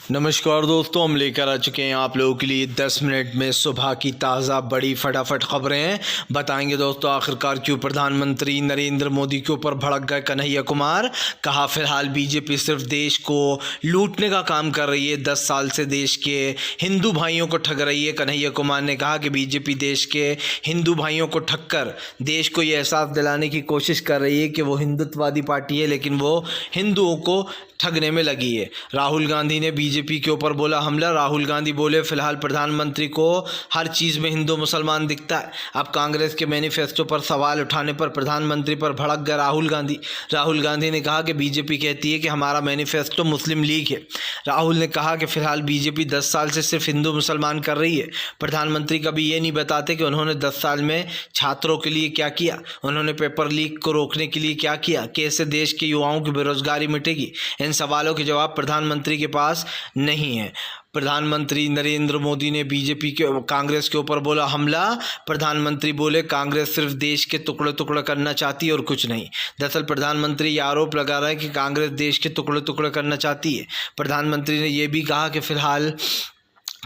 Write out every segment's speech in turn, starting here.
नमस्कार दोस्तों, हम लेकर आ चुके हैं आप लोगों के लिए 10 मिनट में सुबह की ताज़ा बड़ी फटाफट खबरें हैं। बताएंगे दोस्तों आखिरकार क्यों प्रधानमंत्री नरेंद्र मोदी के ऊपर भड़क गए कन्हैया कुमार। कहा फिलहाल बीजेपी सिर्फ देश को लूटने का काम कर रही है, 10 साल से देश के हिंदू भाइयों को ठग रही है। कन्हैया कुमार ने कहा कि बीजेपी देश के हिंदू भाइयों को ठग कर देश को ये एहसास दिलाने की कोशिश कर रही है कि वो हिंदुत्ववादी पार्टी है, लेकिन वो हिंदुओं को ठगने में लगी है। राहुल गांधी ने बीजेपी के ऊपर बोला हमला। राहुल गांधी बोले फिलहाल प्रधानमंत्री को हर चीज़ में हिंदू मुसलमान दिखता है। अब कांग्रेस के मैनिफेस्टो पर सवाल उठाने पर प्रधानमंत्री पर भड़क गए राहुल गांधी। राहुल गांधी ने कहा कि बीजेपी कहती है कि हमारा मैनिफेस्टो मुस्लिम लीग है। राहुल ने कहा कि फिलहाल बीजेपी 10 साल से सिर्फ हिंदू मुसलमान कर रही है। प्रधानमंत्री कभी ये नहीं बताते कि उन्होंने 10 साल में छात्रों के लिए क्या किया, उन्होंने पेपर लीक को रोकने के लिए क्या किया, कैसे देश के युवाओं की बेरोजगारी मिटेगी। इन सवालों के जवाब प्रधानमंत्री के पास नहीं है। प्रधानमंत्री नरेंद्र मोदी ने बीजेपी के कांग्रेस के ऊपर बोला हमला। प्रधानमंत्री बोले कांग्रेस सिर्फ देश के टुकड़े टुकड़े करना चाहती है और कुछ नहीं। दरअसल प्रधानमंत्री ये आरोप लगा रहे हैं कि कांग्रेस देश के टुकड़े टुकड़े करना चाहती है। प्रधानमंत्री ने यह भी कहा कि फिलहाल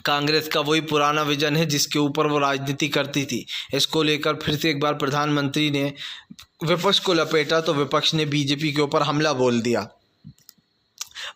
कांग्रेस का वही पुराना विजन है जिसके ऊपर वो राजनीति करती थी। इसको लेकर फिर से एक बार प्रधानमंत्री ने विपक्ष को लपेटा तो विपक्ष ने बीजेपी के ऊपर हमला बोल दिया।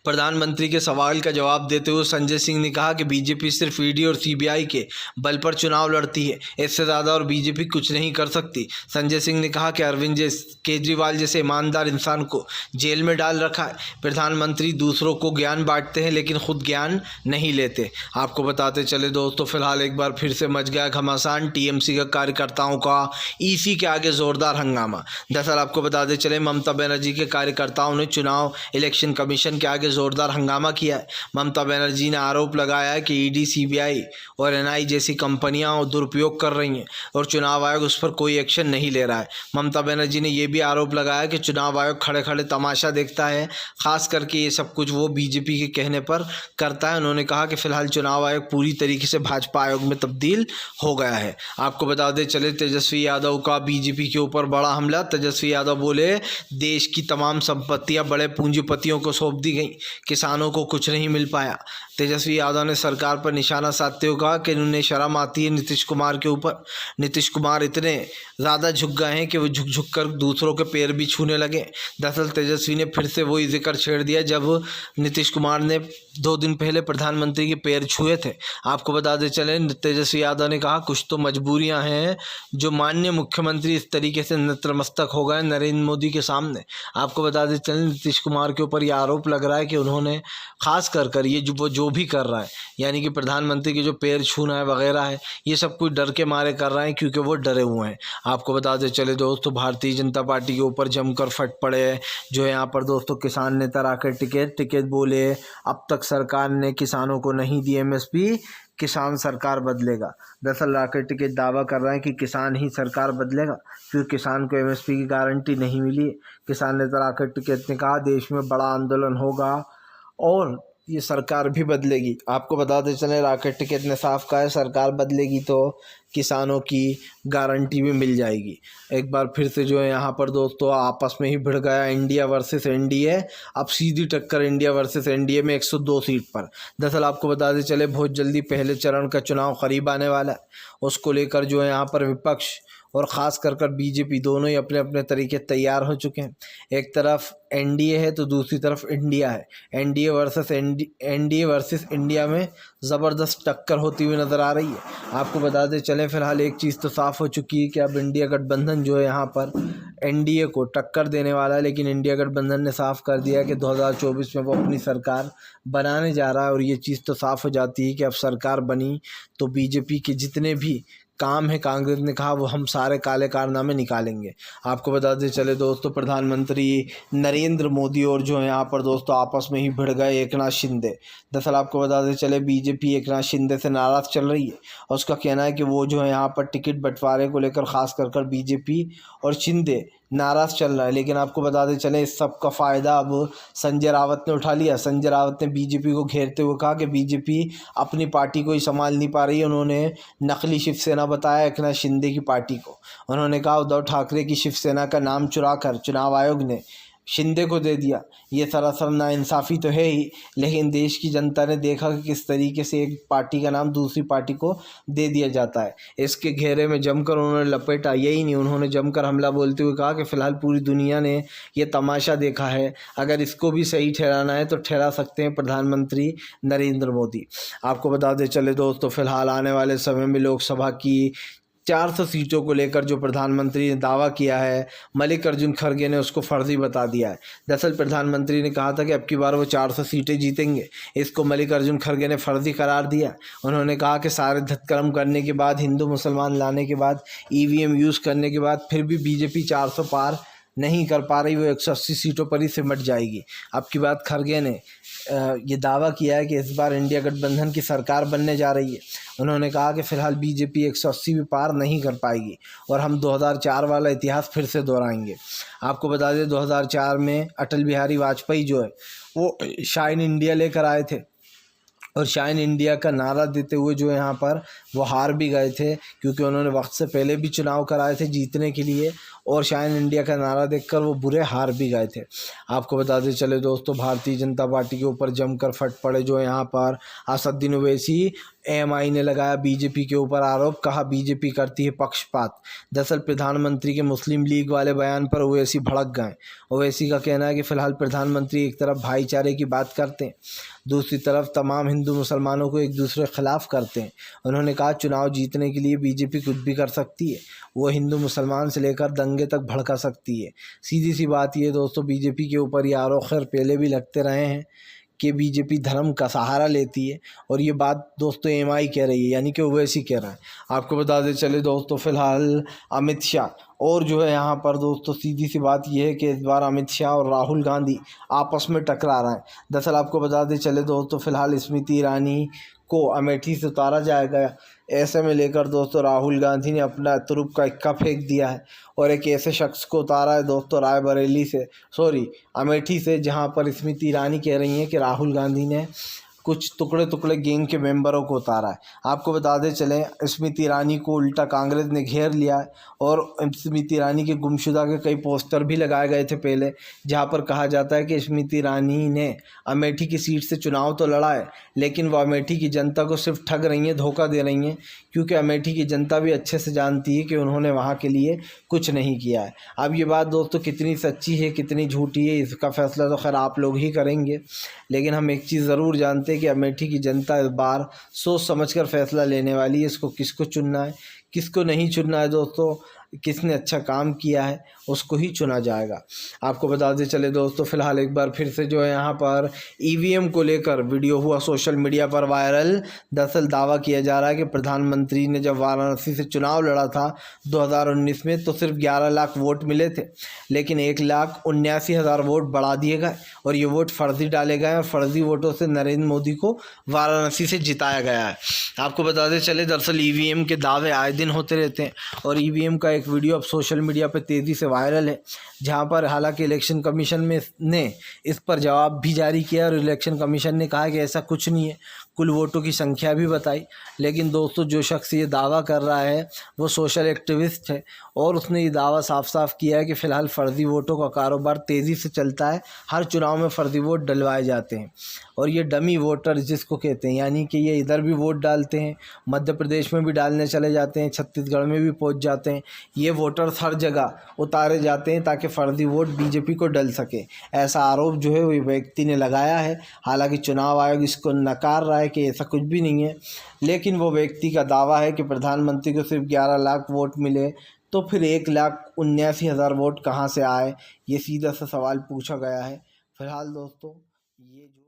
प्रधानमंत्री के सवाल का जवाब देते हुए संजय सिंह ने कहा कि बीजेपी सिर्फ ईडी और सीबीआई के बल पर चुनाव लड़ती है, इससे ज़्यादा और बीजेपी कुछ नहीं कर सकती। संजय सिंह ने कहा कि अरविंद केजरीवाल जैसे ईमानदार इंसान को जेल में डाल रखा है। प्रधानमंत्री दूसरों को ज्ञान बांटते हैं लेकिन खुद ज्ञान नहीं लेते। आपको बताते चले दोस्तों, फिलहाल एक बार फिर से मच गया घमासान। टीएमसी के कार्यकर्ताओं का ईसी के आगे जोरदार हंगामा। दरअसल आपको बताते चले ममता बनर्जी के कार्यकर्ताओं ने चुनाव इलेक्शन कमीशन के आगे जोरदार हंगामा किया है। ममता बनर्जी ने आरोप लगाया है कि ईडी, सीबीआई और एनआई जैसी कंपनियां दुरुपयोग कर रही हैं और चुनाव आयोग उस पर कोई एक्शन नहीं ले रहा है। ममता बनर्जी ने यह भी आरोप लगाया कि चुनाव आयोग खड़े खड़े तमाशा देखता है, खास करके ये सब कुछ वो बीजेपी के कहने पर करता है। उन्होंने कहा कि फिलहाल चुनाव आयोग पूरी तरीके से भाजपा आयोग में तब्दील हो गया है। आपको बताते चले तेजस्वी यादव का बीजेपी के ऊपर बड़ा हमला। तेजस्वी यादव बोले देश की तमाम संपत्तियां बड़े पूंजीपतियों को सौंप दी गई, किसानों को कुछ नहीं मिल पाया। तेजस्वी यादव ने सरकार पर निशाना साधते हुए कहा कि उन्हें शर्म आती है नीतीश कुमार के ऊपर। नीतीश कुमार इतने ज़्यादा झुक गए हैं कि वो झुक झुक कर दूसरों के पैर भी छूने लगे। दरअसल तेजस्वी ने फिर से वही जिक्र छेड़ दिया जब नीतीश कुमार ने 2 दिन पहले प्रधानमंत्री के पैर छुए थे। आपको बताते चले तेजस्वी यादव ने कहा कुछ तो मजबूरियां हैं जो माननीय मुख्यमंत्री इस तरीके से नतमस्तक हो गए नरेंद्र मोदी के सामने। आपको बताते चले नीतीश कुमार के ऊपर यह आरोप लग रहा है कि उन्होंने खास कर ये जो भी कर रहा है, यानी कि प्रधानमंत्री के जो पैर छूना है वगैरह है, ये सब कुछ डर के मारे कर रहे हैं क्योंकि वो डरे हुए हैं। आपको बताते चले दोस्तों भारतीय जनता पार्टी के ऊपर जमकर फट पड़े जो है यहाँ पर दोस्तों किसान नेता राकेश टिकैत बोले अब तक सरकार ने किसानों को नहीं दी एमएसपी, किसान सरकार बदलेगा। दरअसल राकेश टिकैत दावा कर रहे हैं कि किसान ही सरकार बदलेगा क्योंकि किसान को एमएसपी की गारंटी नहीं मिली। किसान नेता राकेश टिकैत ने कहा देश में बड़ा आंदोलन होगा और ये सरकार भी बदलेगी। आपको बताते चले राकेश टिकैत ने साफ कहा है सरकार बदलेगी तो किसानों की गारंटी भी मिल जाएगी। एक बार फिर से जो है यहाँ पर दोस्तों आपस में ही भिड़ गया इंडिया वर्सेस एनडीए। अब सीधी टक्कर इंडिया वर्सेस एनडीए में 102 सीट पर। दरअसल आपको बताते चले बहुत जल्दी पहले चरण का चुनाव करीब आने वाला है। उसको लेकर जो है यहाँ पर विपक्ष और ख़ास कर बीजेपी दोनों ही अपने अपने तरीके तैयार हो चुके हैं। एक तरफ एनडीए है तो दूसरी तरफ इंडिया है। एनडीए वर्सेस इंडिया में ज़बरदस्त टक्कर होती हुई नज़र आ रही है। आपको बताते चलें फिलहाल एक चीज़ तो साफ़ हो चुकी है कि अब इंडिया गठबंधन जो है यहाँ पर एनडीए को टक्कर देने वाला है, लेकिन इंडिया गठबंधन ने साफ कर दिया कि 2024 में वो अपनी सरकार बनाने जा रहा है। और ये चीज़ तो साफ़ हो जाती है कि अब सरकार बनी तो बीजेपी के जितने भी काम है कांग्रेस ने कहा वो हम सारे काले कारनामे निकालेंगे। आपको बताते चले दोस्तों प्रधानमंत्री नरेंद्र मोदी और जो है यहाँ पर दोस्तों आपस में ही भिड़ गए एकनाथ शिंदे। दरअसल आपको बताते चले बीजेपी एकनाथ शिंदे से नाराज़ चल रही है और उसका कहना है कि वो जो है यहाँ पर टिकट बंटवारे को लेकर खास कर बीजेपी और शिंदे नाराज़ चल रहा है। लेकिन आपको बताते चले इस सब का फ़ायदा अब संजय रावत ने उठा लिया। संजय रावत ने बीजेपी को घेरते हुए कहा कि बीजेपी अपनी पार्टी को ही संभाल नहीं पा रही है। उन्होंने नकली शिवसेना बताया एकनाथ शिंदे की पार्टी को। उन्होंने कहा उद्धव ठाकरे की शिवसेना का नाम चुरा कर चुनाव आयोग ने शिंदे को दे दिया। ये सरासर नाइंसाफ़ी तो है ही, लेकिन देश की जनता ने देखा कि किस तरीके से एक पार्टी का नाम दूसरी पार्टी को दे दिया जाता है। इसके घेरे में जमकर उन्होंने लपेटा। यही नहीं, उन्होंने जमकर हमला बोलते हुए कहा कि फ़िलहाल पूरी दुनिया ने ये तमाशा देखा है, अगर इसको भी सही ठहराना है तो ठहरा सकते हैं प्रधानमंत्री नरेंद्र मोदी। आपको बता दें चले दोस्तों, फ़िलहाल आने वाले समय में लोकसभा की 400 सीटों को लेकर जो प्रधानमंत्री ने दावा किया है, मल्लिकार्जुन खड़गे ने उसको फर्जी बता दिया है। दरअसल प्रधानमंत्री ने कहा था कि अब की बार वो 400 सीटें जीतेंगे, इसको मल्लिकार्जुन खड़गे ने फर्जी करार दिया। उन्होंने कहा कि सारे धतकर्म करने के बाद, हिंदू मुसलमान लाने के बाद, ईवीएम यूज़ करने के बाद फिर भी बीजेपी 400 पार नहीं कर पा रही, वो 180 सीटों पर ही सिमट जाएगी। अब की बात खड़गे ने ये दावा किया है कि इस बार इंडिया गठबंधन की सरकार बनने जा रही है। उन्होंने कहा कि फ़िलहाल बीजेपी 180 भी पार नहीं कर पाएगी और हम 2004 वाला इतिहास फिर से दोहराएंगे। आपको बता दें 2004 में अटल बिहारी वाजपेयी जो है वो शाइन इंडिया लेकर आए थे और शाइन इंडिया का नारा देते हुए जो यहाँ पर वो हार भी गए थे, क्योंकि उन्होंने वक्त से पहले भी चुनाव कराए थे जीतने के लिए और शाइन इंडिया का नारा देखकर वो बुरे हार भी गए थे। आपको बताते चले दोस्तों, भारतीय जनता पार्टी के ऊपर जमकर फट पड़े जो यहाँ पर असदुद्दीन ओवैसी। एएमआई ने लगाया बीजेपी के ऊपर आरोप, कहा बीजेपी करती है पक्षपात। दरअसल प्रधानमंत्री के मुस्लिम लीग वाले बयान पर ओवैसी भड़क गए। ओवैसी का कहना है कि फ़िलहाल प्रधानमंत्री एक तरफ भाईचारे की बात करते हैं, दूसरी तरफ तमाम हिंदू मुसलमानों को एक दूसरे के खिलाफ करते हैं। उन्होंने कहा चुनाव जीतने के लिए बीजेपी कुछ भी कर सकती है, वो हिंदू मुसलमान से लेकर दंगे तक भड़का सकती है। सीधी सी बात ये दोस्तों, बीजेपी के ऊपर ये आरोप खैर पहले भी लगते रहे हैं कि बीजेपी धर्म का सहारा लेती है, और ये बात दोस्तों एएमआई कह रही है, यानी कि ओवैसी कह रहा है। आपको बताते चले दोस्तों, फ़िलहाल अमित शाह और जो है यहाँ पर दोस्तों सीधी सी बात यह है कि इस बार अमित शाह और राहुल गांधी आपस में टकरा रहे हैं। दरअसल आपको बताते चले दोस्तों, फ़िलहाल स्मृति ईरानी को अमेठी से उतारा जाएगा। ऐसे में लेकर दोस्तों राहुल गांधी ने अपना तुरुप का इक्का फेंक दिया है और एक ऐसे शख्स को उतारा है दोस्तों रायबरेली से, अमेठी से, जहां पर स्मृति ईरानी कह रही हैं कि राहुल गांधी ने कुछ टुकड़े टुकड़े गैंग के मेंबरों को उतारा है। आपको बताते चलें, स्मृति ईरानी को उल्टा कांग्रेस ने घेर लिया है और स्मृति ईरानी के गुमशुदा के कई पोस्टर भी लगाए गए थे पहले, जहां पर कहा जाता है कि स्मृति ईरानी ने अमेठी की सीट से चुनाव तो लड़ा है, लेकिन वो अमेठी की जनता को सिर्फ ठग रही हैं, धोखा दे रही हैं, क्योंकि अमेठी की जनता भी अच्छे से जानती है कि उन्होंने वहाँ के लिए कुछ नहीं किया है। अब ये बात दोस्तों कितनी सच्ची है कितनी झूठी है, इसका फैसला तो खैर आप लोग ही करेंगे, लेकिन हम एक चीज़ ज़रूर जानते हैं कि अमेठी की जनता इस बार सोच समझकर फैसला लेने वाली है, इसको किसको चुनना है किसको नहीं चुनना है दोस्तों, किसने अच्छा काम किया है उसको ही चुना जाएगा। आपको बताते चले दोस्तों, फ़िलहाल एक बार फिर से जो है यहाँ पर ईवीएम को लेकर वीडियो हुआ सोशल मीडिया पर वायरल। दरअसल दावा किया जा रहा है कि प्रधानमंत्री ने जब वाराणसी से चुनाव लड़ा था 2019 में तो सिर्फ 11 लाख वोट मिले थे, लेकिन 1,79,000 वोट बढ़ा दिए गए और ये वोट फर्जी डाले गए और फर्जी वोटों से नरेंद्र मोदी को वाराणसी से जिताया गया है। आपको बताते चले, दरअसल ईवीएम के दावे आए दिन होते रहते हैं और ईवीएम का एक वीडियो अब सोशल मीडिया पर तेज़ी से वायरल है, जहां पर हालांकि इलेक्शन कमीशन ने इस पर जवाब भी जारी किया और इलेक्शन कमीशन ने कहा कि ऐसा कुछ नहीं है, कुल वोटों की संख्या भी बताई। लेकिन दोस्तों जो शख्स ये दावा कर रहा है वो सोशल एक्टिविस्ट है और उसने ये दावा साफ साफ किया है कि फ़िलहाल फ़र्ज़ी वोटों का कारोबार तेज़ी से चलता है, हर चुनाव में फ़र्ज़ी वोट डलवाए जाते हैं और ये डमी वोटर जिसको कहते हैं, यानी कि ये इधर भी वोट डालते हैं, मध्य प्रदेश में भी डालने चले जाते हैं, छत्तीसगढ़ में भी पहुंच जाते हैं, ये वोटर्स हर जगह उतारे जाते हैं ताकि फ़र्ज़ी वोट बीजेपी को डल सके। ऐसा आरोप जो है वो व्यक्ति ने लगाया है। हालांकि चुनाव आयोग इसको नकार रहा है कि ऐसा कुछ भी नहीं है, लेकिन वो व्यक्ति का दावा है कि प्रधानमंत्री को सिर्फ 11 लाख वोट मिले तो फिर 1,79,000 वोट कहाँ से आए, ये सीधा सा सवाल पूछा गया है। फिलहाल दोस्तों ये जो